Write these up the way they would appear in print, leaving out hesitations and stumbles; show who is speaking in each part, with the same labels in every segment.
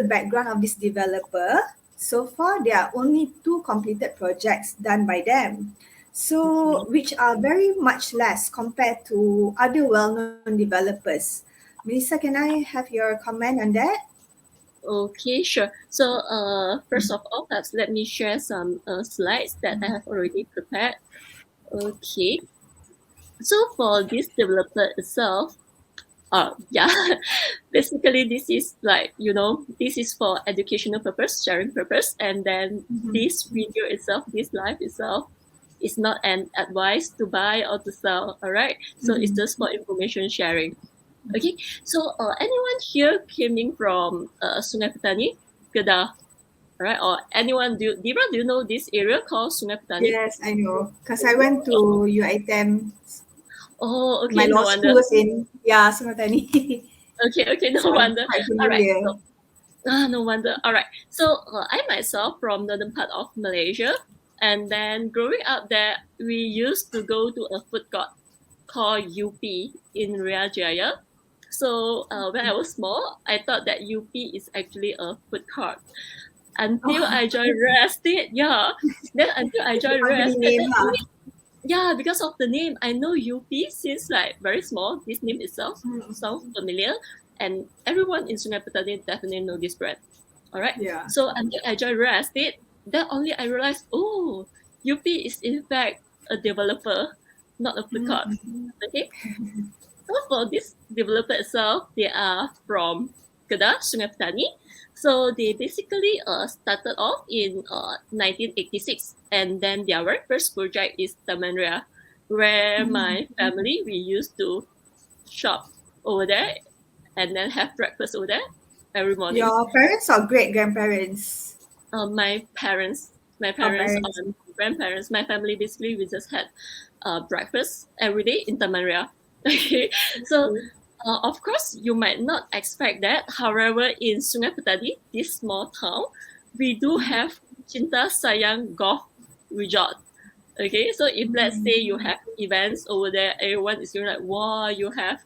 Speaker 1: the background of this developer, so far there are only 2 completed projects done by them. So, which are very much less compared to other well-known developers. Melissa, can I have your comment on that?
Speaker 2: Okay, sure. So first of all, perhaps let me share some slides that I have already prepared. Okay. So for this developer itself, yeah, basically this is like, this is for educational purpose, sharing purpose. And then this video itself, this live itself, is not an advice to buy or to sell, all right? So it's just for information sharing. Okay, so anyone here coming from Sungai Petani, Kedah, right? Or anyone, Deera, do you know this area called Sungai Petani?
Speaker 1: Yes, I know. Because I went to UiTM.
Speaker 2: Oh, okay,
Speaker 1: My
Speaker 2: no
Speaker 1: law
Speaker 2: wonder.
Speaker 1: school was in, Sungatani.
Speaker 2: Okay, no
Speaker 1: So I'm
Speaker 2: wonder.
Speaker 1: quite
Speaker 2: All right,
Speaker 1: familiar.
Speaker 2: so, no wonder. All right, so I myself from northern part of Malaysia, and then growing up there, we used to go to a food court called UP in Ria Jaya. So when I was small, I thought that UP is actually a food court. Until I joined Real Estate, yeah. Then until I
Speaker 1: The
Speaker 2: joined Real
Speaker 1: company
Speaker 2: Estate,
Speaker 1: name,
Speaker 2: then only, yeah, because of the name, I know UP since like very small. This name itself sounds familiar, and everyone in Sungai Petani definitely know this brand. All right.
Speaker 1: Yeah.
Speaker 2: So until I joined Real Estate, then only I realized, oh, UP is in fact a developer, not a food court. Okay. So for this developer itself, they are from Kedah, Sungai Petani. So they basically started off in 1986, and then their very first project is Taman Ria, where my family we used to shop over there and then have breakfast over there every morning.
Speaker 1: Your parents or great grandparents?
Speaker 2: My parents,
Speaker 1: Parents.
Speaker 2: or grandparents, my family basically we just had breakfast every day in Taman Ria. Okay, so of course, you might not expect that. However, in Sungai Petani, this small town, we do have Cinta Sayang Golf Resort. Okay, so if let's say you have events over there, everyone is going like, wow, you have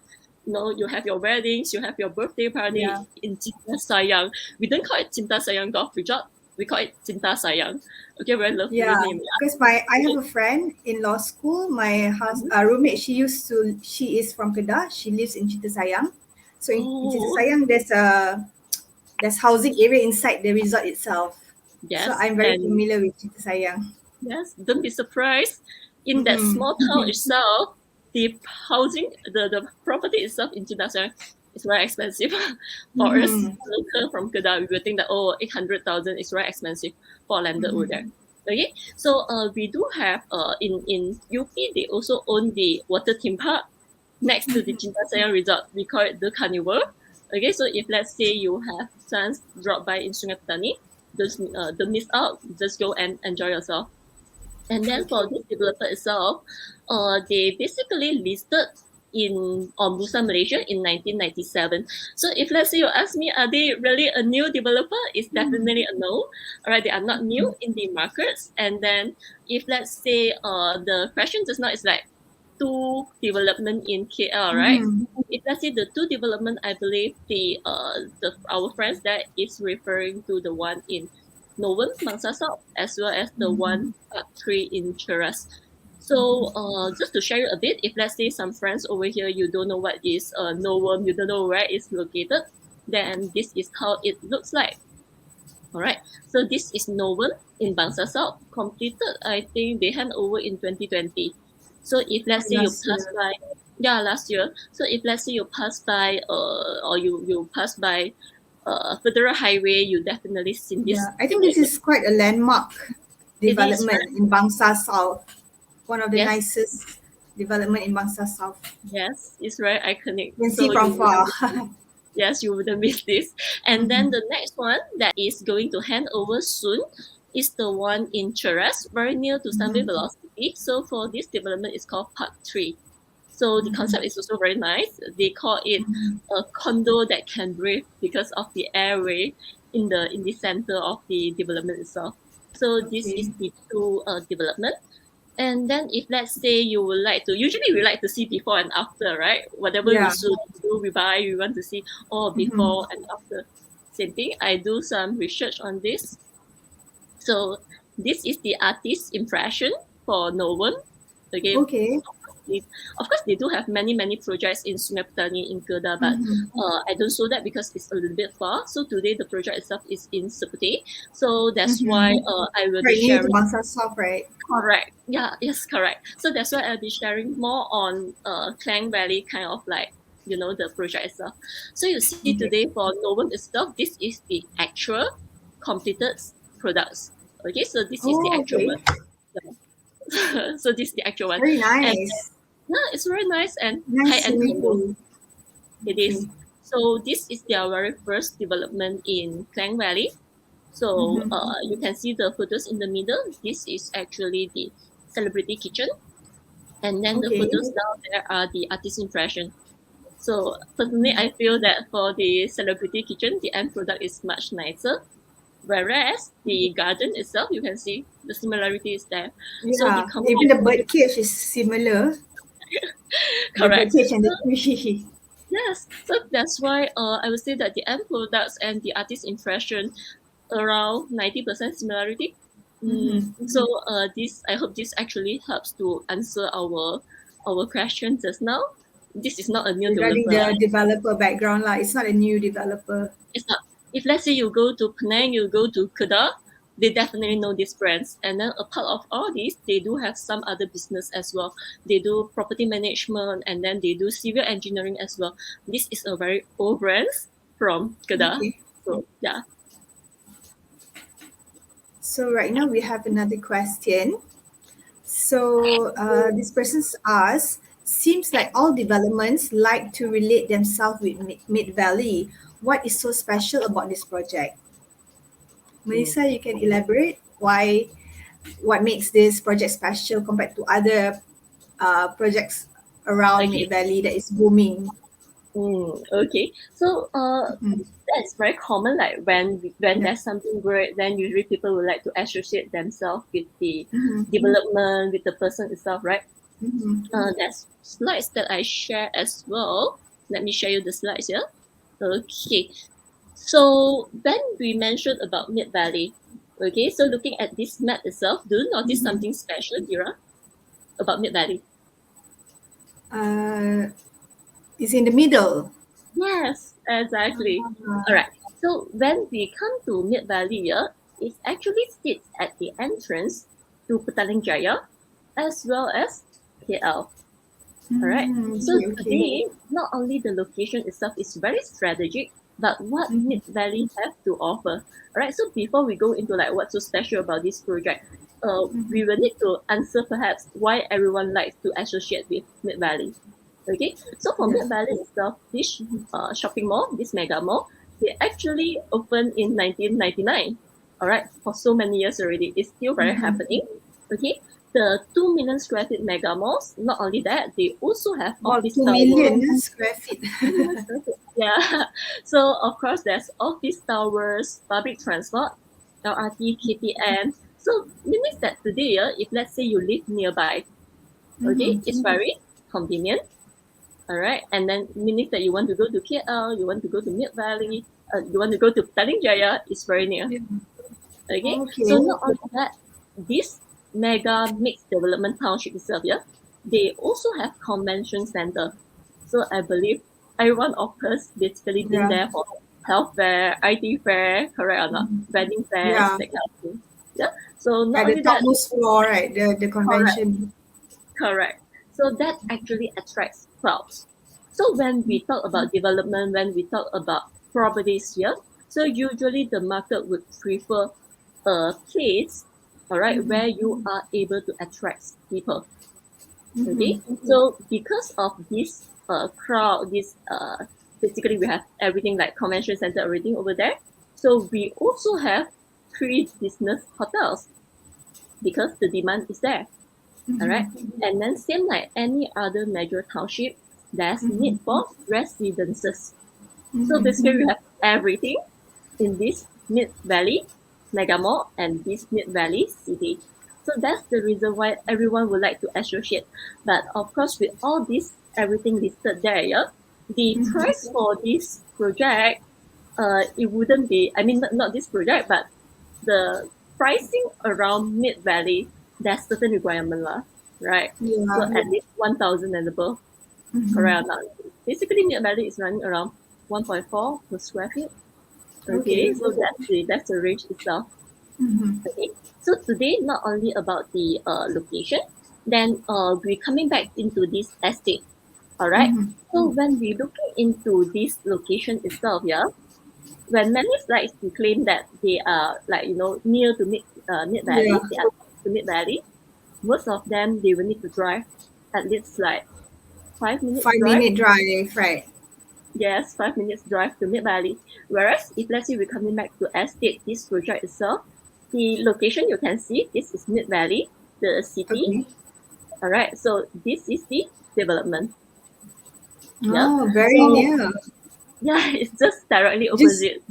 Speaker 2: your weddings, you have your birthday party
Speaker 1: Yeah.
Speaker 2: in Cinta Sayang. We don't call it Cinta Sayang Golf Resort. We call it Cinta Sayang. Okay, very lovely
Speaker 1: Yeah,
Speaker 2: name.
Speaker 1: because I have a friend in law school. My roommate, she is from Kedah. She lives in Sayang. So in
Speaker 2: Oh,
Speaker 1: Sayang, there's housing area inside the resort itself. So
Speaker 2: yes,
Speaker 1: I'm very
Speaker 2: and
Speaker 1: familiar with Sayang.
Speaker 2: yes, don't be surprised. In that small town itself, the housing, the property itself in Jindasan is very expensive. For us, local from Kedah, we will think that, oh, 800,000 is very expensive for a landed over there. Okay, so we do have, in UP, they also own the water theme park next to the Jindasan resort. We call it the Carnival. Okay, so if let's say you have chance drop by in Sungai Petani, don't miss out. Just go and enjoy yourself. And then for this developer itself, they basically listed in on Bursa Malaysia in 1997. So if let's say you ask me, are they really a new developer? It's definitely a no. All right, they are not new in the markets. And then if let's say the question just now is like 2 development in KL, right? If let's say the 2 development, I believe our friends that is referring to the one in Noven, Mangsa South, as well as the one part 3 in Cheras. So just to share a bit, if let's say some friends over here, you don't know what is Noven, you don't know where it's located, then this is how it looks like. All right. So this is Noven in Bangsa South, completed, I think they hand over in 2020. So if let's say you pass by, last year. So if let's say you pass by, or you pass by Federal Highway, you definitely seen this.
Speaker 1: Yeah, I think this is quite a landmark
Speaker 2: It is,
Speaker 1: development
Speaker 2: right?
Speaker 1: in Bangsa South. One of the
Speaker 2: Yes,
Speaker 1: nicest development in Bangsa South.
Speaker 2: yes, it's very iconic.
Speaker 1: You can see
Speaker 2: So you
Speaker 1: from
Speaker 2: wouldn't
Speaker 1: far.
Speaker 2: miss, yes, you wouldn't miss this. And then the next one that is going to hand over soon is the one in Cheras, very near to Sunway Velocity. So for this development, it's called Park 3. So the concept is also very nice. They call it a condo that can breathe because of the airway in the center of the development itself. So this is the 2 development. And then if let's say you would like to, usually we like to see before and after, right? Whatever we should do, we buy, we want to see before and after. same thing. I do some research on this. So this is the artist's impression for Novum. Okay.
Speaker 1: Okay.
Speaker 2: Of course, they do have many projects in Sungai Petani in Kedah, but I don't show that because it's a little bit far. So today the project itself is in Seputeh. So that's why I will be
Speaker 1: Right near to
Speaker 2: sharing.
Speaker 1: Bangsa South, right?
Speaker 2: Correct. Yeah. Yes. Correct. So that's why I'll be sharing more on Klang Valley kind of like the project itself. So you see today for Novum itself, this is the actual completed products. Okay. So this is the actual one. So this is the actual one.
Speaker 1: Very
Speaker 2: And
Speaker 1: nice.
Speaker 2: yeah, it's very nice and
Speaker 1: Nice
Speaker 2: high-end
Speaker 1: swimming
Speaker 2: condo.
Speaker 1: pool.
Speaker 2: It is. So this is their very first development in Klang Valley. So you can see the photos in the middle. This is actually the celebrity kitchen. And then the photos down there are the artist impression. So personally, I feel that for the celebrity kitchen, the end product is much nicer. Whereas the garden itself, you can see the similarity is there.
Speaker 1: Yeah,
Speaker 2: So
Speaker 1: even the bird cage is similar. The bird
Speaker 2: correct.
Speaker 1: cage and the tree.
Speaker 2: Yes, so that's why I would say that the end products and the artist impression around 90% similarity. So this I hope this actually helps to answer our question just now. This is not a new
Speaker 1: Regarding
Speaker 2: developer.
Speaker 1: the developer background, it's not a new developer.
Speaker 2: It's not. If let's say you go to Penang, you go to Kedah, they definitely know these brands. And then apart of all these, they do have some other business as well. They do property management and then they do civil engineering as well. This is a very old brand from Kedah.
Speaker 1: Okay.
Speaker 2: So yeah.
Speaker 1: So right now we have another question. So this person's asked, seems like all developments like to relate themselves with Mid-Valley. What is so special about this project? Melissa, you can elaborate what makes this project special compared to other projects around Mid-Valley that is booming.
Speaker 2: Okay, so that's very common. Like when there's something great, then usually people would like to associate themselves with the development, with the person itself, right? There's slides that I share as well. Let me show you the slides here. Okay, so when we mentioned about Mid-Valley, okay, so looking at this map itself, do you notice something special, Deera, about Mid-Valley?
Speaker 1: It's in the middle.
Speaker 2: Yes, exactly. All right. So when we come to Mid-Valley here, it actually sits at the entrance to Petaling Jaya as well as KL. All right. So today, not only the location itself is very strategic, but what Mid-Valley have to offer. All right. So before we go into like what's so special about this project, we will need to answer perhaps why everyone likes to associate with Mid-Valley. Okay, so for Mid-Valley itself, this shopping mall, this mega mall, they actually opened in 1999. All right, for so many years already, it's still very happening. Okay, the 2 million square feet mega malls. Not only that, they also have office
Speaker 1: 2 million square feet.
Speaker 2: Yeah, so of course there's office towers, public transport, LRT, KTM. So means that today, if let's say you live nearby, okay, it's very convenient. All right, and then meaning that you want to go to KL, you want to go to Mid-Valley, you want to go to Petaling Jaya, it's very near. Okay, so not only that, this mega mixed development township itself, they also have convention center. So I believe everyone of us basically been there for health fair, IT fair, correct or not? Wedding fairs, that kind of thing. Yeah. So not
Speaker 1: at
Speaker 2: only
Speaker 1: the topmost floor, right? The convention.
Speaker 2: Correct. So that actually attracts crowds. So when we talk about development, when we talk about properties here, so usually the market would prefer a place, all right, where you are able to attract people. Okay, so because of this crowd, this basically we have everything like convention center, everything over there. So we also have 3 business hotels because the demand is there. All right, and then same like any other major township, there's need for residences. So basically we have everything in this Mid-Valley mega mall and this Mid-Valley city. So that's the reason why everyone would like to associate. But of course, with all this everything listed there, the price for this project it wouldn't be, I mean, not this project, but the pricing around mid-valley, there's certain requirement lah, right? So
Speaker 1: Yeah.
Speaker 2: at least 1,000 and above, correct or not? Basically, mid-valley is running around 1.4 per square feet. Okay, so that's the range itself. Okay, so today not only about the location, then we're coming back into this estate. All right. So when we looking into this location itself, yeah, when many likes to claim that they are like near to mid valley,
Speaker 1: Yeah.
Speaker 2: they are to mid valley. Most of them they will need to drive at least like 5 minutes
Speaker 1: 5 minute drive, right?
Speaker 2: Yes, 5 minutes drive to mid valley. Whereas if let's say we're coming back to estate, this project itself, the location you can see this is mid valley, the city.
Speaker 1: Okay.
Speaker 2: All right. So this is the development. Yeah.
Speaker 1: Oh, very
Speaker 2: So,
Speaker 1: near.
Speaker 2: yeah, it's just directly
Speaker 1: Just
Speaker 2: opposite.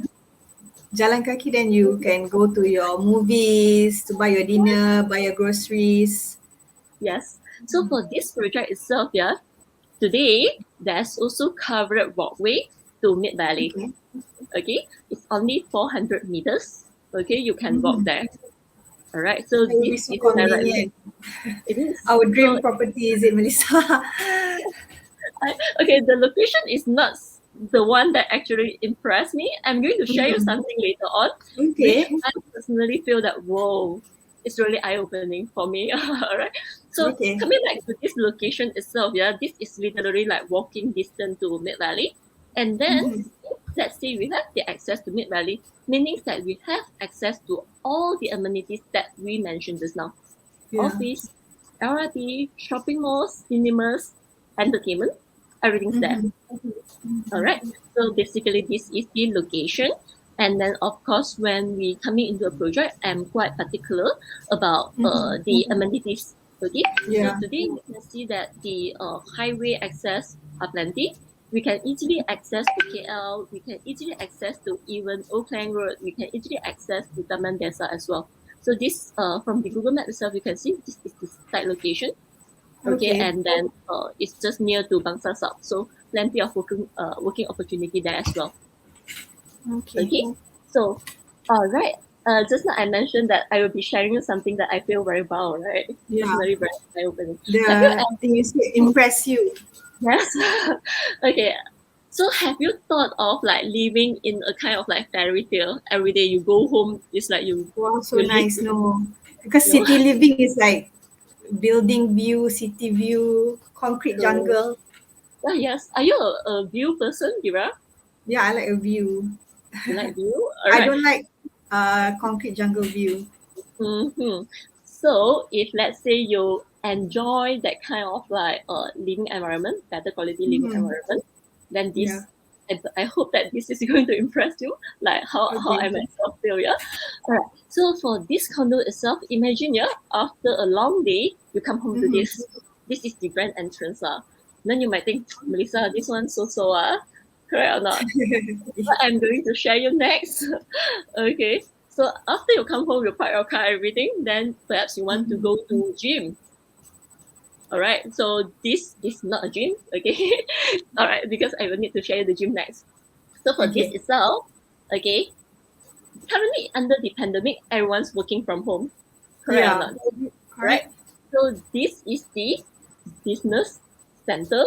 Speaker 1: jalan kaki, then you can go to your movies, to buy your dinner, buy your groceries.
Speaker 2: Yes. So for this project itself, yeah, today there's also covered walkway to Mid Valley.
Speaker 1: Okay.
Speaker 2: Okay, it's only 400 meters. Okay, you can walk there. All right. So
Speaker 1: It will be
Speaker 2: this
Speaker 1: so
Speaker 2: is directly.
Speaker 1: convenient.
Speaker 2: It is.
Speaker 1: Our dream
Speaker 2: So,
Speaker 1: property is in Melissa.
Speaker 2: okay, the location is not the one that actually impressed me. I'm going to share you something later on, which
Speaker 1: Okay.
Speaker 2: I personally feel that whoa, it's really eye-opening for me. All right. So
Speaker 1: Okay.
Speaker 2: coming back to this location itself, yeah, this is literally like walking distance to Mid Valley, and then let's say we have the access to Mid Valley, meaning that we have access to all the amenities that we mentioned just now:
Speaker 1: Yeah.
Speaker 2: office, LRT, shopping malls, cinemas, entertainment, everything's there. All right. So basically, this is the location. And then, of course, when we coming into a project, I'm quite particular about the amenities. Okay.
Speaker 1: Yeah.
Speaker 2: So today we can see that the highway access are plenty. We can easily access to KL. We can easily access to even Oakland Road. We can easily access to Taman Desa as well. So this from the Google Map itself, you can see this is the site location. Okay, and then it's just near to Bangsa South, so plenty of working opportunity there as well. Okay, so all right. Just now I mentioned that I will be sharing you something that I feel very wow, right?
Speaker 1: Yeah.
Speaker 2: Personally, very eye-opening.
Speaker 1: The things impress you.
Speaker 2: Yes. Okay. So have you thought of like living in a kind of like fairy tale? Every day you go home, it's like you.
Speaker 1: Wow, so
Speaker 2: you
Speaker 1: nice.
Speaker 2: live,
Speaker 1: No, because
Speaker 2: no?
Speaker 1: city living is like building view, city view, concrete jungle.
Speaker 2: Ah, yes. Are you a view person, Deera?
Speaker 1: Yeah, I like a view.
Speaker 2: You like view? All
Speaker 1: I
Speaker 2: right.
Speaker 1: don't like concrete jungle view.
Speaker 2: So if let's say you enjoy that kind of like living environment, better quality living environment, then this I hope that this is going to impress you, like how I myself feel, yeah. Alright. So for this condo itself, imagine after a long day, you come home to this. This is the grand entrance. Then you might think, Melissa, this one so correct or not? What I'm going to share you next. Okay. So after you come home, you park your car, everything, then perhaps you want to go to gym. All right. So this is not a gym, okay? All right, because I will need to share the gym next. So for this itself, okay, currently under the pandemic, everyone's working from home. Correct or not? Right. So this is the business center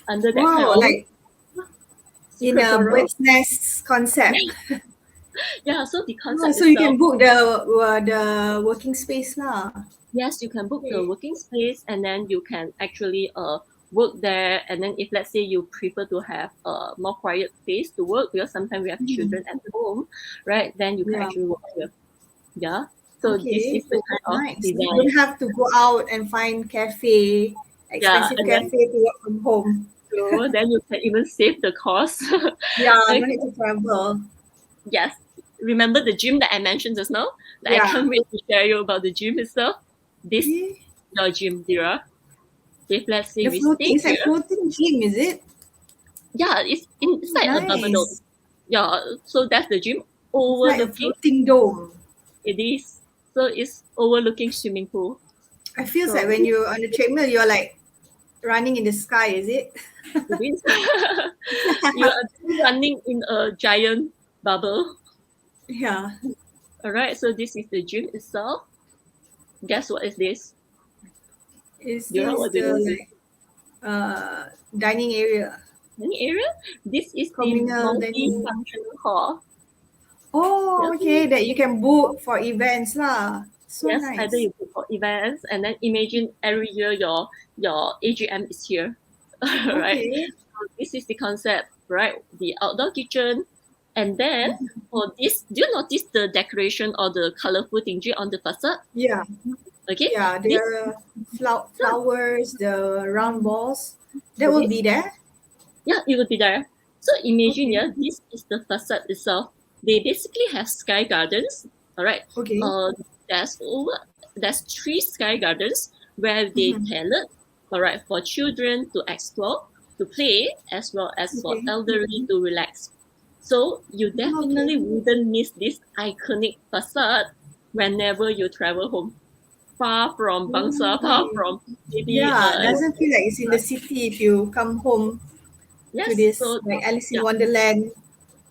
Speaker 2: under that kind of
Speaker 1: like in a bird's nest concept.
Speaker 2: Yeah, so the concept
Speaker 1: so you can book the working space lah.
Speaker 2: Yes, you can book the working space, and then you can actually work there. And then if let's say you prefer to have a more quiet place to work, because sometimes we have children at home, right? Then you can actually work here. Yeah. So this is the kind of design.
Speaker 1: You don't have to go out and find expensive cafe to work from home.
Speaker 2: So then you can even save the cost.
Speaker 1: Yeah, no need to travel.
Speaker 2: Yes. Remember the gym that I mentioned just now? I can't wait to share you about the gym itself. This is your gym, Deera. If let's say
Speaker 1: it's like floating gym, is it?
Speaker 2: Yeah, it's inside a bubble dome. Yeah, so that's the gym overlooking.
Speaker 1: It's like a floating dome.
Speaker 2: It is. So it's overlooking swimming pool.
Speaker 1: I feel like when you're on the treadmill, you're like running in the sky, is it?
Speaker 2: It is. You are running in a giant bubble.
Speaker 1: Yeah.
Speaker 2: Alright, so this is the gym itself. Guess what is this?
Speaker 1: Is
Speaker 2: Deera,
Speaker 1: this
Speaker 2: what do you
Speaker 1: the
Speaker 2: know?
Speaker 1: like dining area?
Speaker 2: Any area? This is the
Speaker 1: Communal dining.
Speaker 2: multi-functional hall.
Speaker 1: Oh,
Speaker 2: Yes,
Speaker 1: okay. That you can book for events lah. So
Speaker 2: yes, either
Speaker 1: nice.
Speaker 2: you book for events and then imagine every year your AGM is here. Right?
Speaker 1: Okay.
Speaker 2: So this is the concept, right? The outdoor kitchen. And then for this, do you notice the decoration or the colorful thingy on the facade?
Speaker 1: Yeah.
Speaker 2: Okay.
Speaker 1: Yeah.
Speaker 2: This
Speaker 1: There are flowers, the round balls. That
Speaker 2: so
Speaker 1: will
Speaker 2: this
Speaker 1: be there.
Speaker 2: yeah, it would be there. So imagine,
Speaker 1: Okay.
Speaker 2: yeah, this is the facade itself. They basically have sky gardens. All right.
Speaker 1: Okay.
Speaker 2: There's there's 3 sky gardens where they
Speaker 1: Mhm.
Speaker 2: tailored, all right, for children to explore, to play, as well as for
Speaker 1: Okay.
Speaker 2: elderly to relax. So you definitely
Speaker 1: Okay.
Speaker 2: wouldn't miss this iconic facade whenever you travel home, far from Bangsa, far
Speaker 1: Okay.
Speaker 2: from maybe
Speaker 1: Yeah. Doesn't feel like it's in the city if you come home to
Speaker 2: yes.
Speaker 1: this
Speaker 2: So
Speaker 1: like Alice in
Speaker 2: yeah,
Speaker 1: Wonderland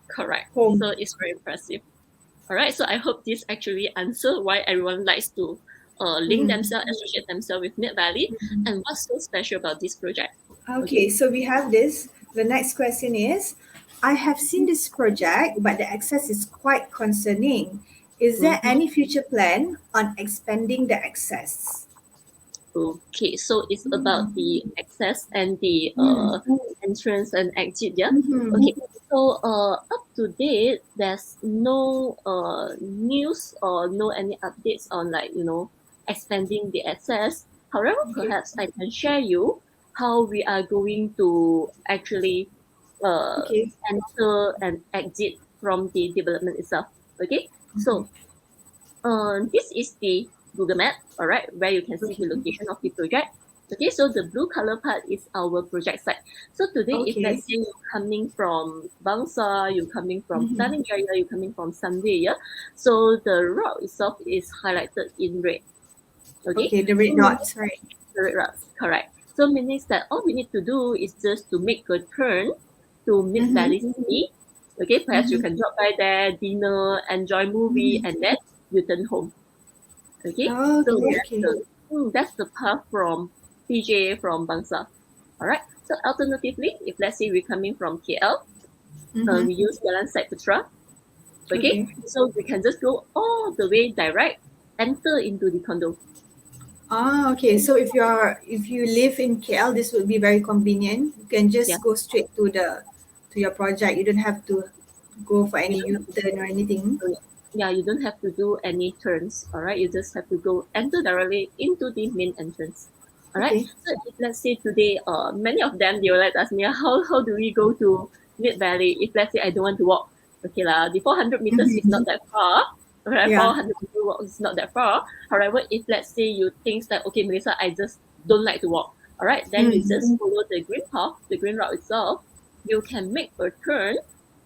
Speaker 2: correct.
Speaker 1: home.
Speaker 2: So it's very impressive. All right. So I hope this actually answer why everyone likes to link
Speaker 1: Mm.
Speaker 2: themselves, associate themselves with Mid Valley, and what's so special about this project.
Speaker 1: Okay,
Speaker 2: Okay.
Speaker 1: so we have this. The next question is, I have seen this project, but the access is quite concerning. Is there
Speaker 2: Mm-hmm.
Speaker 1: any future plan on expanding the access?
Speaker 2: Okay. So it's about the access and the
Speaker 1: Mm.
Speaker 2: entrance and exit. Yeah.
Speaker 1: Mm-hmm.
Speaker 2: Okay. So up to date, there's no news or no any updates on like expanding the access. However,
Speaker 1: Okay.
Speaker 2: perhaps I can share you how we are going to actually uh,
Speaker 1: Okay.
Speaker 2: enter and exit from the development itself. Okay,
Speaker 1: Okay.
Speaker 2: so this is the Google Map, all right, where you can see
Speaker 1: Okay.
Speaker 2: the location of the project. Okay, so the blue color part is our project site. So today, if
Speaker 1: Okay.
Speaker 2: let's say you're coming from Bangsa, you're coming from
Speaker 1: Mm-hmm.
Speaker 2: Petaling Jaya, you're coming from Sunday, yeah. So the route itself is highlighted in red. Okay,
Speaker 1: Okay, the red
Speaker 2: so meaning
Speaker 1: dots, right?
Speaker 2: the red routes, correct. So means that all we need to do is just to make a turn to Mid Valley
Speaker 1: Mm-hmm.
Speaker 2: City. Okay, perhaps you
Speaker 1: Mm-hmm.
Speaker 2: can drop by there, dinner, enjoy movie, and then you turn home. Okay, so
Speaker 1: Okay,
Speaker 2: that's
Speaker 1: okay.
Speaker 2: the path from PJ from Bangsa. All right. So alternatively, if let's say we're coming from KL,
Speaker 1: Mm-hmm.
Speaker 2: we use Jalan Seputeh. Okay,
Speaker 1: Okay.
Speaker 2: so we can just go all the way direct, enter into the condo.
Speaker 1: Ah, okay. So if you live in KL, this would be very convenient. You can
Speaker 2: Yeah,
Speaker 1: just go straight to your project. You don't have to go for
Speaker 2: you
Speaker 1: any
Speaker 2: don't have
Speaker 1: U-turn or anything.
Speaker 2: to, yeah, you don't have to do any turns. All right, you just have to go enter directly into the main entrance. All right.
Speaker 1: Okay.
Speaker 2: So if let's say today, many of them they will like ask me, how do we go to Mid Valley? If let's say I don't want to walk, okay lah, the 400 meters is not
Speaker 1: Mhm.
Speaker 2: that far. Okay,
Speaker 1: Yeah.
Speaker 2: 400 meter walk is not that far. However, if let's say you think that okay, Melissa, I just don't like to walk. All right, then you just
Speaker 1: Mm.
Speaker 2: follow the green path, the green route itself. You can make a turn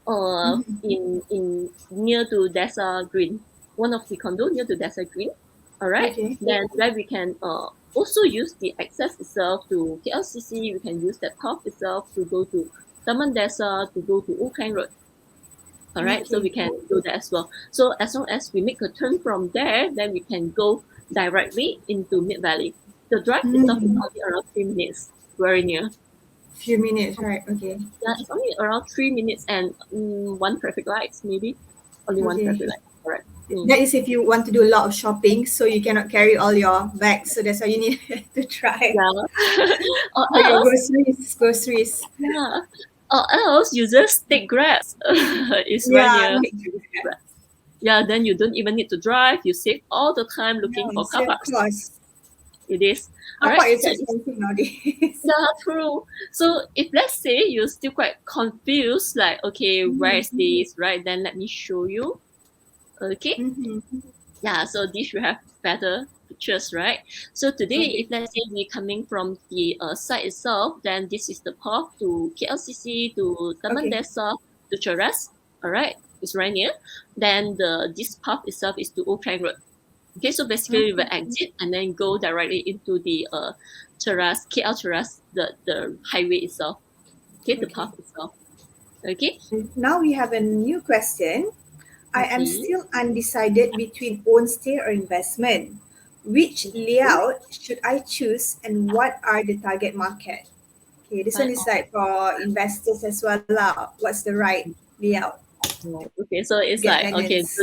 Speaker 1: Mhm.
Speaker 2: in near to Desa Green, one of the condo near to Desa Green. All right,
Speaker 1: Okay.
Speaker 2: then where we can also use the access itself to KLCC. We can use that path itself to go to Taman Desa, to go to Ukang Road. All right, so
Speaker 1: Okay.
Speaker 2: we can do that as well. So as long as we make a turn from there, then we can go directly into Mid Valley. The drive itself is
Speaker 1: Mm.
Speaker 2: only around 3 minutes, very near.
Speaker 1: Few minutes, right? Okay.
Speaker 2: Yeah, it's only around 3 minutes and one traffic lights, maybe. Only one
Speaker 1: Okay.
Speaker 2: traffic light, correct.
Speaker 1: That is if you want to do a lot of shopping, so you cannot carry all your bags. So that's why you need to try
Speaker 2: Yeah. Or
Speaker 1: for your
Speaker 2: else,
Speaker 1: groceries. Groceries.
Speaker 2: yeah. Or else you just take Grab. It's very
Speaker 1: Yeah.
Speaker 2: near. Grab. Yeah, then you don't even need to drive. You save all the time looking
Speaker 1: Yeah.
Speaker 2: for car
Speaker 1: Save
Speaker 2: parks.
Speaker 1: cost.
Speaker 2: It is. All
Speaker 1: Car
Speaker 2: right.
Speaker 1: park is
Speaker 2: So it's
Speaker 1: expensive nowadays.
Speaker 2: yeah, true. So if let's say you're still quite confused, like okay, where is this? Right, then let me show you. Okay.
Speaker 1: Mm-hmm.
Speaker 2: Yeah, so this should have better pictures, right? So today,
Speaker 1: Okay.
Speaker 2: if let's say we're coming from the site itself, then this is the path to KLCC, to Taman
Speaker 1: Okay.
Speaker 2: Desa, to Cheras, all right? It's right near. Then this path itself is to Old Klang Road. Okay, so basically we will exit and then go directly into the terrace, KL terrace, the highway itself. Okay, the path itself. Okay.
Speaker 1: Now we have a new question. I am
Speaker 2: Okay.
Speaker 1: still undecided between own stay or investment. Which layout should I choose and what are the target market? Okay, this one
Speaker 2: Fine.
Speaker 1: is like for investors as well lah. What's the right layout
Speaker 2: Oh, okay, so
Speaker 1: to
Speaker 2: it's
Speaker 1: get
Speaker 2: like okay,
Speaker 1: tenants?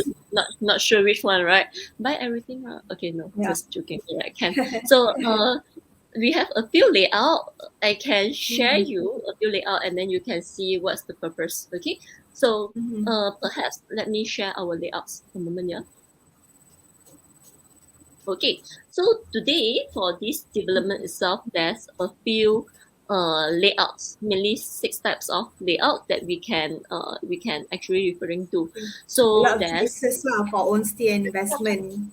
Speaker 2: not sure which one, right? Buy everything. Okay, no,
Speaker 1: Yeah.
Speaker 2: just joking. Yeah, I can. So we have a few layout. I can share
Speaker 1: Mhm.
Speaker 2: you a few layout, and then you can see what's the purpose. Okay, so
Speaker 1: Mhm.
Speaker 2: perhaps let me share our layouts a moment, yeah. Okay, so today for this development itself, there's a few layouts, mainly 6 types of layout that we can actually referring to.
Speaker 1: A
Speaker 2: So
Speaker 1: lot of
Speaker 2: there's
Speaker 1: choices lah for own stay and investment.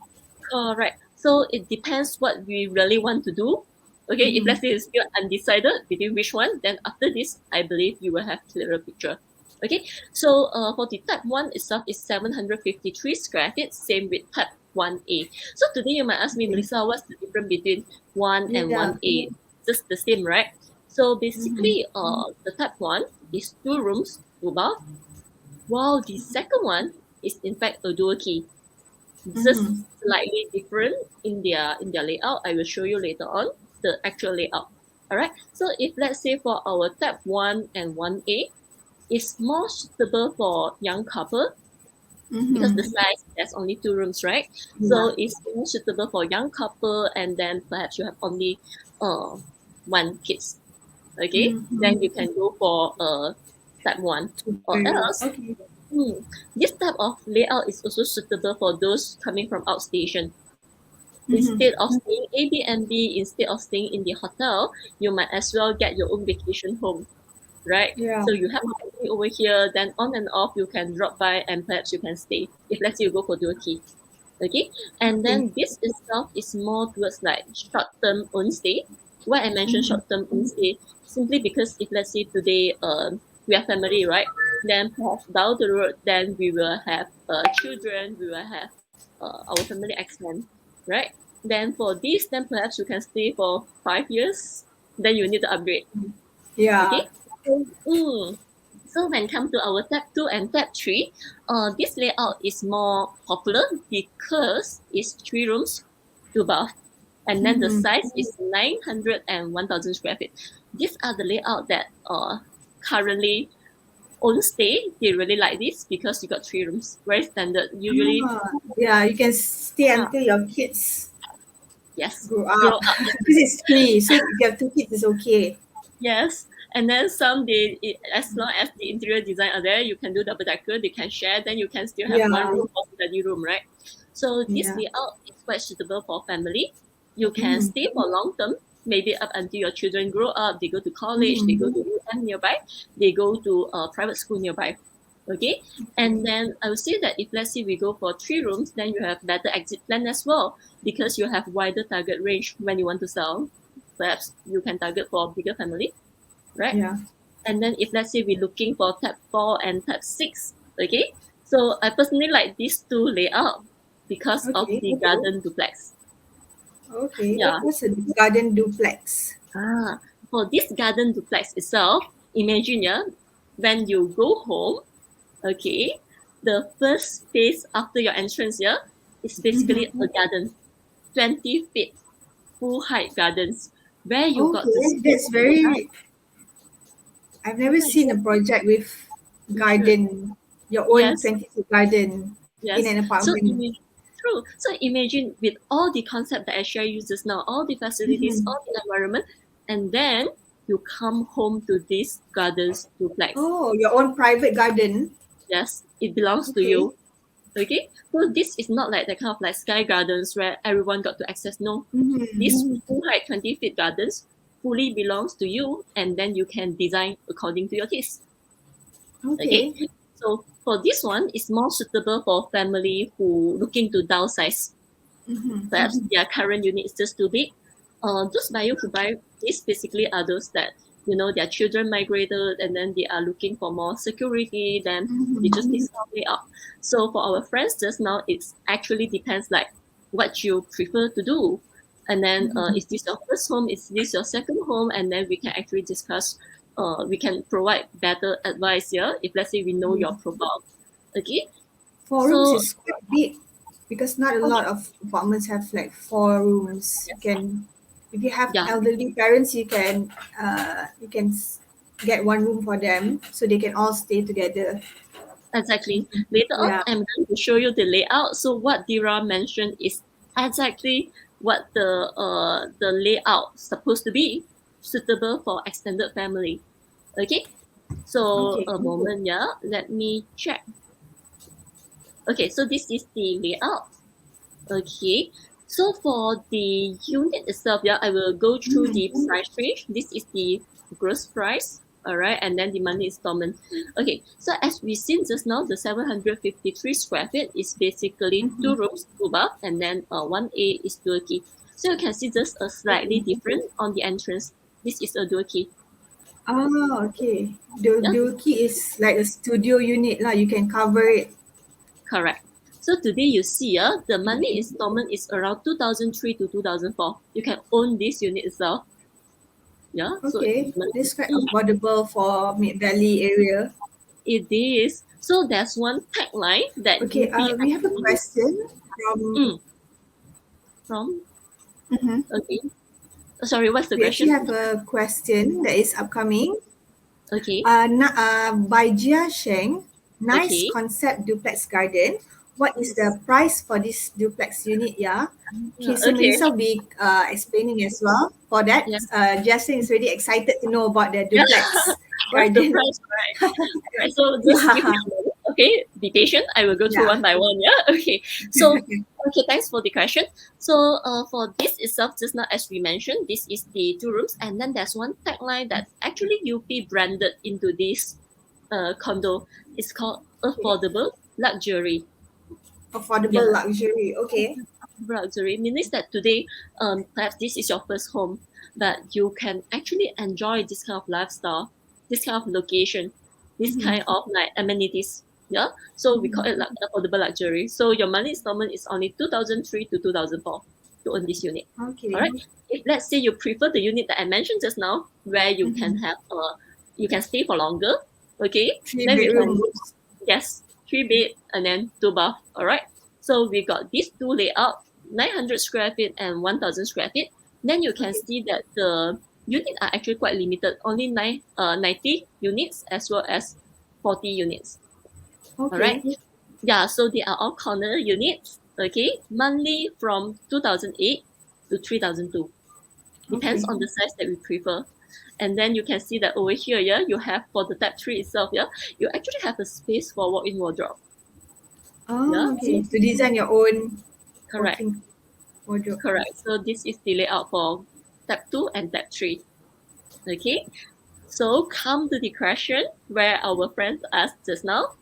Speaker 2: correct. So it depends what we really want to do. Okay, if let's
Speaker 1: Mhm.
Speaker 2: say it's still undecided between which one, then after this, I believe you will have clearer picture. Okay, so for the type 1 itself is 753 square feet, same with type 1A. So today you might ask me,
Speaker 1: Okay.
Speaker 2: Melissa, what's the difference between 1 and
Speaker 1: Yeah.
Speaker 2: 1A? Just the same, right? So
Speaker 1: Mhm.
Speaker 2: basically, the type 1 is 2 rooms, 2 bath, while the second one is in fact a dual key. Just
Speaker 1: Mhm.
Speaker 2: slightly different in their layout. I will show you later on the actual layout. Alright, so if let's say for our type 1 and 1A, it's more suitable for young couple because the
Speaker 1: Mhm.
Speaker 2: size there's only 2 rooms, right?
Speaker 1: Yeah.
Speaker 2: So it's more suitable for young couple, and then perhaps you have only uh, 1 kids. Okay, then you
Speaker 1: Mhm.
Speaker 2: can go for type 1, or
Speaker 1: Super.
Speaker 2: else
Speaker 1: Okay.
Speaker 2: this type of layout is also suitable for those coming from outstation.
Speaker 1: Mhm.
Speaker 2: Instead of staying Airbnb, instead of staying in the hotel, you might as well get your own vacation home, right?
Speaker 1: Yeah.
Speaker 2: So you have something over here, then on and off you can drop by and perhaps you can stay. If let's say you go for dual key. Okay. And
Speaker 1: Okay.
Speaker 2: then this itself is more towards like short-term own stay. Why I mentioned
Speaker 1: Mhm.
Speaker 2: short-term own stay? Simply because if let's say today we are family, right? Then perhaps down the road, then we will have children, we will have our family expand, right? Then for this, then perhaps you can stay for 5 years. Then you need to upgrade.
Speaker 1: Yeah.
Speaker 2: Okay. So when it comes to our tab 2 and tab 3, this layout is more popular because it's 3 rooms, 2 bath, and then the
Speaker 1: Mhm.
Speaker 2: size is 900 and 1000 square feet. These are the layout that currently on stay. They really like this because you got 3 rooms, very standard. Usually,
Speaker 1: Ah, yeah, you can stay
Speaker 2: yeah,
Speaker 1: until your kids
Speaker 2: yes,
Speaker 1: grow
Speaker 2: grow
Speaker 1: up
Speaker 2: up.
Speaker 1: because it's free. So if you have two kids, it's okay.
Speaker 2: Yes, and then as long as the interior design are there, you can do double decker. They can share. Then you can still have one
Speaker 1: Yeah.
Speaker 2: room or study room, right? So this
Speaker 1: Yeah.
Speaker 2: layout is quite suitable for family. You can
Speaker 1: Mhm.
Speaker 2: stay for long term, maybe up until your children grow up. They go to college. They go
Speaker 1: Mhm.
Speaker 2: to UM nearby. They go to a private school nearby. Okay,
Speaker 1: Okay.
Speaker 2: and then I would say that if let's say we go for 3 rooms, then you have better exit plan as well because you have wider target range when you want to sell. Perhaps you can target for bigger family, right?
Speaker 1: Yeah.
Speaker 2: And then if let's say we're looking for tab 4 and tab 6, okay? So I personally like these two layout because of
Speaker 1: Okay.
Speaker 2: the garden duplex.
Speaker 1: Okay.
Speaker 2: Yeah.
Speaker 1: What's a garden duplex?
Speaker 2: Ah, for this garden duplex itself, imagine yeah, when you go home, okay, the first space after your entrance here is basically
Speaker 1: Mhm.
Speaker 2: a garden, 20 feet full height gardens where you got the
Speaker 1: Okay,
Speaker 2: space
Speaker 1: that's
Speaker 2: to design.
Speaker 1: very. I've never seen
Speaker 2: Nice.
Speaker 1: a project with
Speaker 2: You should.
Speaker 1: garden, your own
Speaker 2: Yes.
Speaker 1: 20-foot garden in
Speaker 2: Yes.
Speaker 1: an
Speaker 2: So
Speaker 1: apartment.
Speaker 2: imagine true. So imagine with all the concept that I share you just now, all the facilities,
Speaker 1: Mhm.
Speaker 2: all the environment, and then you come home to this gardens duplex.
Speaker 1: Oh, your own private garden.
Speaker 2: Yes, it belongs to
Speaker 1: Okay.
Speaker 2: you. Okay. So this is not like the kind of like sky gardens where everyone got to access. No. This
Speaker 1: Mhm.
Speaker 2: full height 20 feet gardens fully belongs to you, and then you can design according to your taste. Okay.
Speaker 1: Okay.
Speaker 2: So for this one, it's more suitable for family who looking to downsize.
Speaker 1: Mhm.
Speaker 2: Perhaps their current unit is just too big. Those buyer who buy this basically are those that their children migrated and then they are looking for more security. Then they just
Speaker 1: Mhm.
Speaker 2: need some way out. So for our friends just now, it's actually depends like what you prefer to do. And then is this your first home? Is this your second home? And then we can actually discuss, we can provide better advice here if let's say we know your profile. Okay,
Speaker 1: 4 rooms
Speaker 2: so
Speaker 1: is quite big because not a lot of apartments have like 4 rooms. You can, if you have
Speaker 2: yeah,
Speaker 1: elderly parents, you can get 1 room for them so they can all stay together.
Speaker 2: exactly. Later on,
Speaker 1: Yeah.
Speaker 2: I'm going to show you the layout. So what Deera mentioned is exactly what the layout supposed to be, suitable for extended family. Okay, so
Speaker 1: Okay.
Speaker 2: a moment, yeah. Let me check. Okay, so this is the layout. Okay, so for the unit itself, yeah, I will go through the price range. This is the gross price, all right, and then the monthly installment. Okay, so as we seen just now, the 753 square feet is basically 2 rooms, 2 bath, and then 1A is dual key. So you can see just a slightly different on the entrance. This is a dual key.
Speaker 1: Oh, okay. The
Speaker 2: Yeah,
Speaker 1: Dulki is like a studio unit lah. You can cover it.
Speaker 2: correct. So today you see, the monthly installment is around 2003 to 2004. You can own this unit itself. Yeah, so
Speaker 1: Okay, this quite affordable for Mid Valley area.
Speaker 2: it is. So there's one tagline that
Speaker 1: Okay,
Speaker 2: UP
Speaker 1: we have a
Speaker 2: actually
Speaker 1: question from.
Speaker 2: mm, from.
Speaker 1: Mhm.
Speaker 2: Okay, sorry, what's the
Speaker 1: We actually
Speaker 2: question?
Speaker 1: have a question that is upcoming.
Speaker 2: Okay,
Speaker 1: By Jia Sheng, nice
Speaker 2: okay.
Speaker 1: concept duplex garden. What is
Speaker 2: Yes.
Speaker 1: the price for this duplex unit? Yeah. Okay, so
Speaker 2: Okay.
Speaker 1: Melissa will be explaining as well. For that,
Speaker 2: Yeah.
Speaker 1: Jia Sheng is really excited to know about the
Speaker 2: Yeah.
Speaker 1: duplex
Speaker 2: What's the
Speaker 1: garden.
Speaker 2: price, right? Right. So just give me
Speaker 1: Yeah.
Speaker 2: a moment. Okay, be patient. I will go through
Speaker 1: Yeah.
Speaker 2: one by one. Yeah. Okay. So okay, thanks for the question. So for this itself, just now as we mentioned, this is the 2 rooms, and then there's one tagline that actually UP branded into this condo. It's called
Speaker 1: Okay.
Speaker 2: affordable luxury.
Speaker 1: Affordable
Speaker 2: Yeah,
Speaker 1: luxury. Okay.
Speaker 2: luxury means that today, perhaps this is your first home, but you can actually enjoy this kind of lifestyle, this kind of location, this kind of like amenities. Yeah, so we call it like affordable luxury. So your monthly installment is only 2003 to 2004 to own this unit. All
Speaker 1: Okay.
Speaker 2: right. If let's say you prefer the unit that I mentioned just now, where you can
Speaker 1: Mhm.
Speaker 2: have you can stay for longer. Okay,
Speaker 1: Three
Speaker 2: then we can
Speaker 1: bedrooms.
Speaker 2: yes, 3 bed and then 2 bath. All right. So we got these two layout, 900 square feet and 1000 square feet. Then you can
Speaker 1: Okay.
Speaker 2: see that the units are actually quite limited, only 90 units as well as 40 units. All right.
Speaker 1: Okay.
Speaker 2: Yeah, so they are all corner units. Okay, monthly from 2008 to 3002. Depends
Speaker 1: Okay.
Speaker 2: on the size that we prefer. And then you can see that over here, yeah, you have for the type 3 itself, yeah, you actually have a space for walk-in wardrobe. Yeah,
Speaker 1: Oh,
Speaker 2: so
Speaker 1: okay. To design your own
Speaker 2: correct.
Speaker 1: working wardrobe.
Speaker 2: Correct. So this is the layout for tab 2 and tab 3. Okay. So come to the question where our friend asked just now,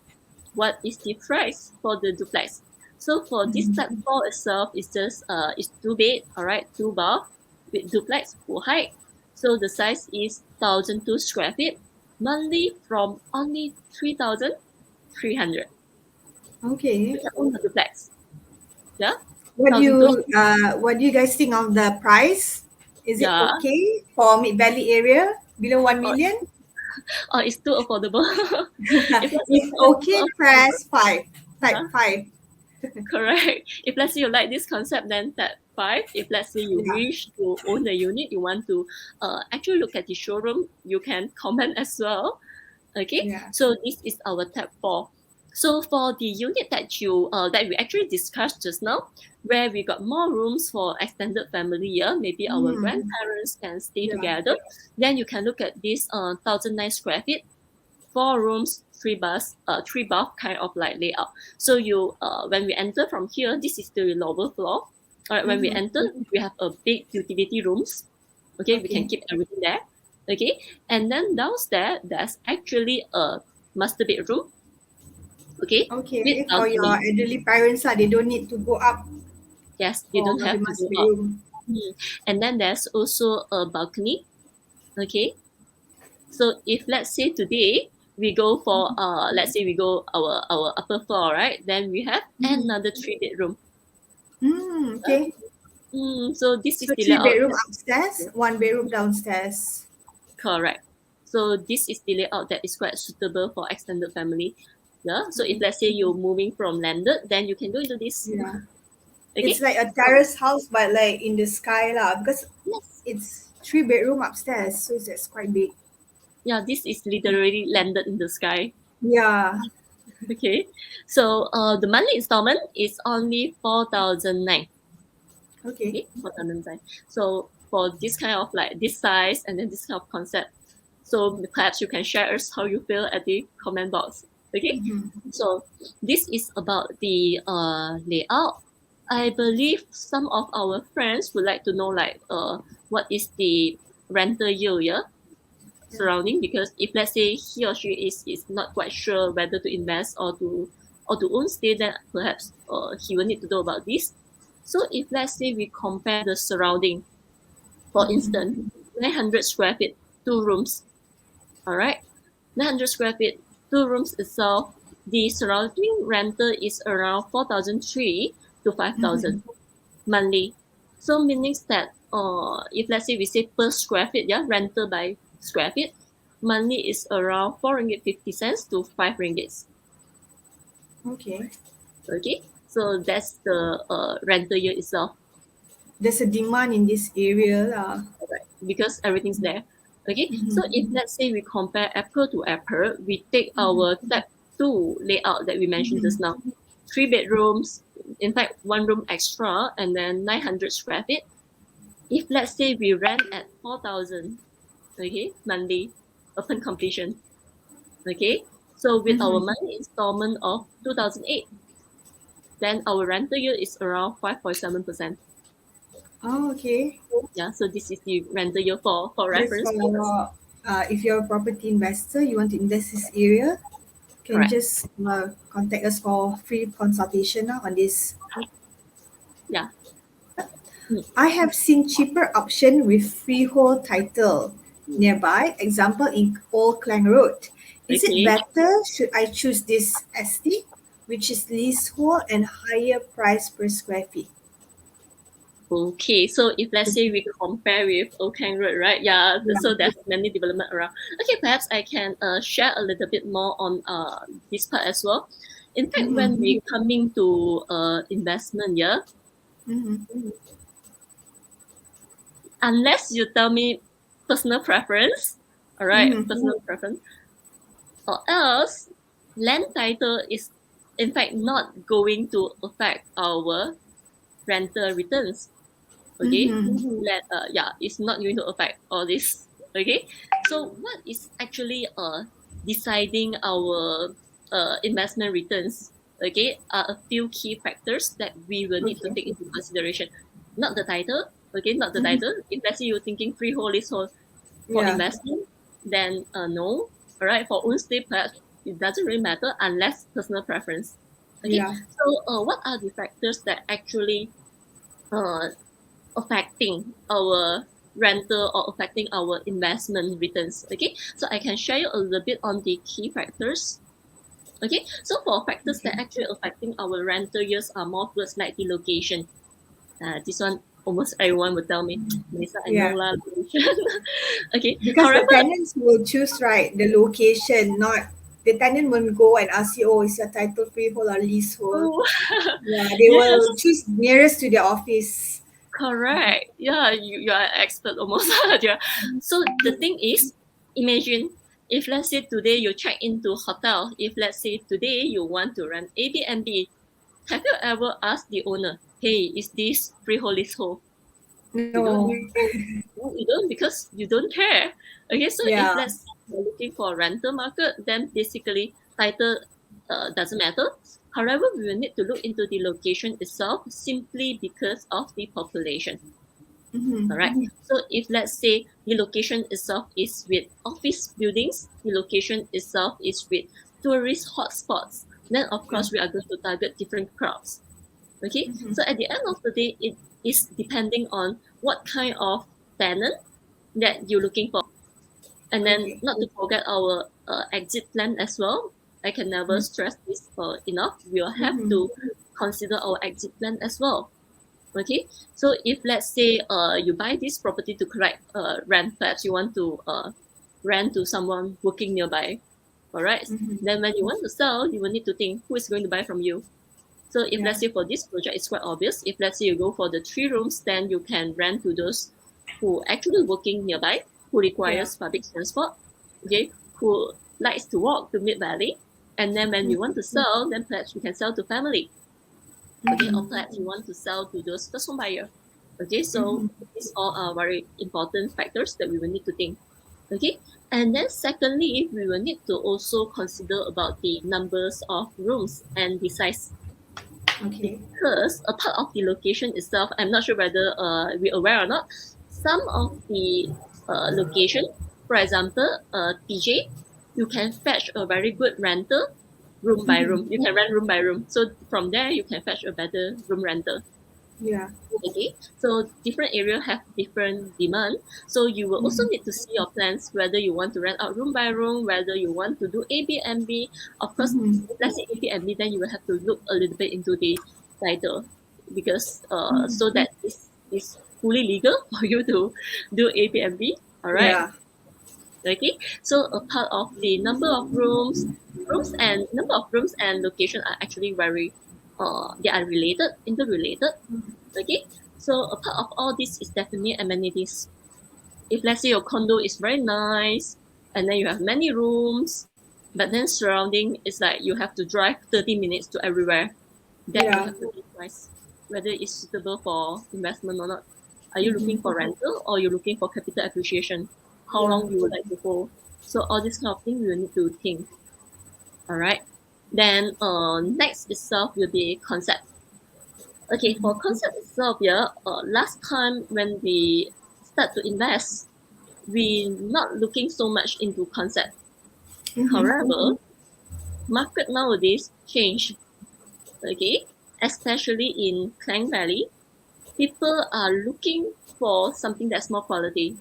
Speaker 2: what is the price for the duplex? So for this tab 4 itself is just is 2 bed, all right, 2 bath with duplex full height. So the size is 1002 square feet, monthly from only 3300. You
Speaker 1: Okay.
Speaker 2: can own the duplex. Yeah,
Speaker 1: What
Speaker 2: 1002.
Speaker 1: do you what do you guys think of the price? Is it
Speaker 2: Yeah.
Speaker 1: okay for Mid Valley area below 1 million?
Speaker 2: It's too affordable. If let's say
Speaker 1: If
Speaker 2: you find it too
Speaker 1: okay,
Speaker 2: affordable,
Speaker 1: press five. Type
Speaker 2: yeah,
Speaker 1: five.
Speaker 2: correct. If let's say you like this concept, then tap 5. If let's say you
Speaker 1: Yeah.
Speaker 2: wish to own the unit, you want to actually look at the showroom, you can comment as well. Okay,
Speaker 1: Yeah.
Speaker 2: so this is our tab 4. So for the unit that you that we actually discussed just now, where we got more rooms for extended family here, maybe our
Speaker 1: Mm.
Speaker 2: grandparents can stay
Speaker 1: Yeah.
Speaker 2: together, then you can look at this 1009 square feet, 4 rooms, 3 bath kind of like layout. So you when we enter from here, this is the lower floor. All right, when we enter, we have a big utility rooms. Okay, we can
Speaker 1: Okay.
Speaker 2: keep everything there. Okay, and then downstairs there's actually a master bedroom. Okay, with
Speaker 1: Okay. For your
Speaker 2: balcony.
Speaker 1: elderly parents, they don't need to go up
Speaker 2: Yes, they
Speaker 1: for
Speaker 2: don't
Speaker 1: the
Speaker 2: have to
Speaker 1: master
Speaker 2: go up.
Speaker 1: bedroom.
Speaker 2: And then there's also a balcony. Okay, so if let's say today we go for let's say we go our upper floor, right? Then we have another 3 bedroom.
Speaker 1: Okay.
Speaker 2: So this is
Speaker 1: So
Speaker 2: the
Speaker 1: 3 bedroom
Speaker 2: layout.
Speaker 1: upstairs, 1 bedroom downstairs.
Speaker 2: Correct. So this is the layout that is quite suitable for extended family. Yeah. So if let's say you're moving from landed, then you can go into this.
Speaker 1: Yeah. It's
Speaker 2: Okay.
Speaker 1: like a
Speaker 2: So
Speaker 1: terrace house, but like in the sky lah, because
Speaker 2: yes.
Speaker 1: it's 3 bedroom upstairs, so it's quite big.
Speaker 2: Yeah, this is literally landed in the sky.
Speaker 1: Yeah.
Speaker 2: Okay. So the monthly installment is only 4,009.
Speaker 1: Okay.
Speaker 2: Okay, 4,009. So for this kind of like this size and then this kind of concept, so perhaps you can share us how you feel at the comment box. Okay. So this is about the layout. I believe some of our friends would like to know like what is the rental yield, yeah, surrounding, because if let's say he or she is not quite sure whether to invest or to own stay, then perhaps he will need to know about this. So if let's say we compare the surrounding, for instance, 900 square feet, 2 rooms, all right, 900 square feet, 2 rooms itself, the surrounding rental is around 4,003 to 5,000 monthly. So meaning that if let's say we say per square feet, yeah, rental by square feet, monthly is around 4 ringgit 50 cents to 5 ringgit.
Speaker 1: Okay.
Speaker 2: Okay, so that's the rental year itself.
Speaker 1: There's a demand in this area lah.
Speaker 2: Right, because everything's there. Okay, so if let's say we compare apple to apple, we take our step 2 layout that we mentioned just now, 3 bedrooms, in fact 1 room extra, and then 900 square feet. If let's say we rent at 4,000, okay, monthly upon completion, okay, so with our monthly installment of 2,008, then our rental yield is around 5.7%.
Speaker 1: Oh, okay.
Speaker 2: Yeah, so this is the rental yield for
Speaker 1: Just
Speaker 2: reference
Speaker 1: for
Speaker 2: purpose.
Speaker 1: if you're a property investor, you want to invest this area, can
Speaker 2: Correct.
Speaker 1: just contact us for free consultation on this.
Speaker 2: Yeah. Mm.
Speaker 1: I have seen cheaper option with freehold title nearby. Example in Old Klang Road. Is it
Speaker 2: Okay.
Speaker 1: better should I choose this estate, which is leasehold and higher price per square feet?
Speaker 2: Okay, so if let's say we compare with Old Klang Road, right? Yeah,
Speaker 1: Yeah.
Speaker 2: so there's many development around. Okay, perhaps I can share a little bit more on this part as well. In fact, when we coming to investment, yeah, unless you tell me personal preference, all right, personal preference, or else land title is in fact not going to affect our rental returns. Okay, it's not going to affect all this. Okay, so what is actually deciding our investment returns, okay, are a few key factors that we will need to
Speaker 1: Okay.
Speaker 2: take into consideration. Not the title, okay, not the title. If let's say you're thinking freehold, leasehold for
Speaker 1: Yeah.
Speaker 2: investment, then no. All right, for own stay, perhaps it doesn't really matter unless personal preference. Okay,
Speaker 1: Yeah.
Speaker 2: so what are the factors that actually uh, affecting our rental or affecting our investment returns? Okay, so I can share you a little bit on the key factors. Okay, so for factors that actually affecting our rental years are more towards like the location. This one almost everyone would tell me, Melissa, I know
Speaker 1: Yeah.
Speaker 2: lah, location. Okay,
Speaker 1: Because the
Speaker 2: however,
Speaker 1: tenants will choose right the location, not the tenant won't go and ask you, oh, is your title freehold or leasehold?
Speaker 2: oh,
Speaker 1: Yeah, they
Speaker 2: yes,
Speaker 1: will choose nearest to their office.
Speaker 2: correct. Yeah, you are an expert almost. Yeah. So the thing is, imagine if let's say today you check into hotel, if let's say today you want to rent Airbnb, have you ever asked the owner, hey, is this freehold leasehold? You don't.
Speaker 1: No.
Speaker 2: No, you don't, because you don't care. Okay, so if
Speaker 1: Yeah.
Speaker 2: let's say you're looking for a rental market, then basically title doesn't matter. However, we will need to look into the location itself simply because of the population. All right. So if let's say the location itself is with office buildings, the location itself is with tourist hotspots, then of course we are going to target different crowds. Okay. So at the end of the day, it is depending on what kind of tenant that you're looking for. And then
Speaker 1: Okay.
Speaker 2: not to forget our exit plan as well. I can never stress this enough. We'll have to consider our exit plan as well. Okay, so if let's say you buy this property to collect rent, perhaps you want to rent to someone working nearby, all right? Then when you want to sell, you will need to think who is going to buy from you. So if let's say for this project, it's quite obvious. If let's say you go for the 3 rooms, then you can rent to those who actually working nearby, who requires public transport, okay, who likes to walk to Mid-Valley. And then when you want to sell, then perhaps you can sell to family, okay, or perhaps you want to sell to those first home buyer. Okay, so these all are very important factors that we will need to think. Okay, and then secondly, we will need to also consider about the numbers of rooms and the size.
Speaker 1: Okay.
Speaker 2: Because a part of the location itself, I'm not sure whether we're aware or not, some of the location, for example, TJ, you can fetch a very good rental room by room. You can rent room by room. So from there, you can fetch a better room rental.
Speaker 1: Yeah.
Speaker 2: Okay, so different area have different demand. So you will also need to see your plans, whether you want to rent out room by room, whether you want to do Airbnb. Of course, if let's say Airbnb, then you will have to look a little bit into the title, because so that this is fully legal for you to do Airbnb. All right.
Speaker 1: Yeah.
Speaker 2: Okay, so a part of the number of rooms and number of rooms and location are actually very they are related, interrelated. Okay, so a part of all this is definitely amenities. If let's say your condo is very nice and then you have many rooms, but then surrounding is like you have to drive 30 minutes to everywhere, that you have to decide whether it's suitable for investment or not. Are you looking for rental or you're looking for capital appreciation? How long you would like to hold? So all this kind of thing you will need to think. All right. Then next itself will be concept. Okay, for concept itself, yeah, last time when we start to invest, we not looking so much into concept. However, market nowadays change. Okay, especially in Klang Valley, people are looking for something that's more quality,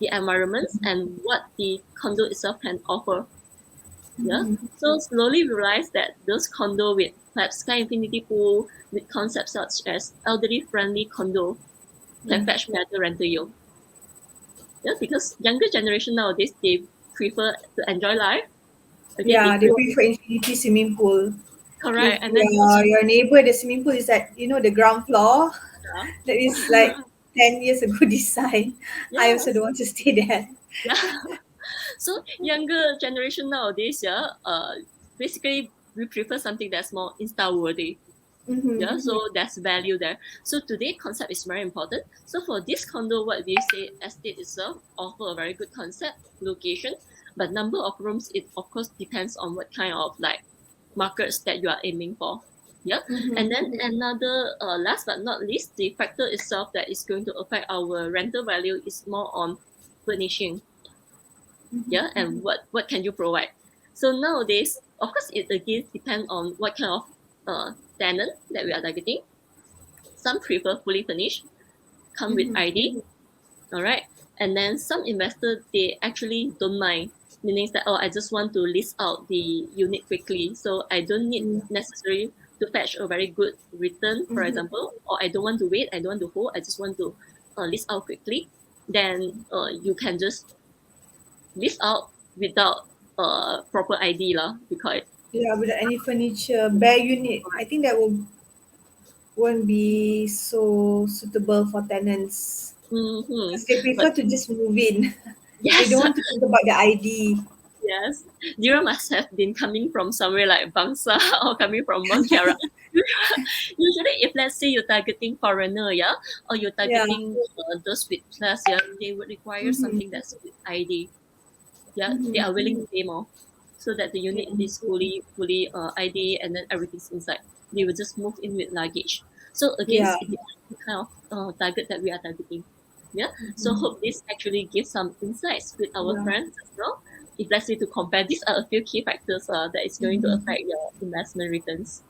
Speaker 2: the environments and what the condo itself can offer. Yeah, so slowly we realize that those condo with perhaps Sky Infinity Pool, with concepts such as elderly friendly condo, can fetch better rental yield. Yeah, because younger generation nowadays they prefer to enjoy life. Okay,
Speaker 1: Yeah,
Speaker 2: they
Speaker 1: they
Speaker 2: go
Speaker 1: prefer infinity swimming pool. If
Speaker 2: correct, and then
Speaker 1: your neighbor, the swimming pool is at, the ground floor, that is like 10 years ago design. I also
Speaker 2: yes,
Speaker 1: don't want to stay there.
Speaker 2: yeah. So younger generation nowadays, yeah, basically we prefer something that's more insta worthy. Yeah, so there's value there. So today concept is very important. So for this condo, what we say estate itself offer a very good concept, location, but number of rooms, it of course depends on what kind of like markets that you are aiming for. Yeah, and then another last but not least, the factor itself that is going to affect our rental value is more on furnishing. Yeah, and what can you provide. So nowadays, of course, it again depends on what kind of tenant that we are targeting. Some prefer fully furnished, come with ID, all right, and then some investors they actually don't mind, meaning that I just want to list out the unit quickly, so I don't need necessarily to fetch a very good return, for example, or I don't want to wait, I don't want to hold, I just want to list out quickly. Then you can just list out without proper ID lah, because
Speaker 1: Yeah, without any furniture, bare unit. I think that won't be so suitable for tenants because they prefer
Speaker 2: but
Speaker 1: to just move in. They
Speaker 2: yes,
Speaker 1: don't want to think about the ID.
Speaker 2: yes, Deera must have been coming from somewhere like Bangsa or coming from Mount Kiara. Usually, if let's say you're targeting foreigner, yeah, or you're
Speaker 1: Yeah.
Speaker 2: targeting those with class, yeah, they would require something that's with ID. Yeah, they are willing to pay more, so that the unit is fully ID and then everything's inside. They will just move in with luggage. So again,
Speaker 1: Yeah.
Speaker 2: it depends on the kind of target that we are targeting. Yeah. So hope this actually gives some insights with our
Speaker 1: Yeah.
Speaker 2: friends as well. If let's say to compare, these are a few key factors that is going to affect your investment returns.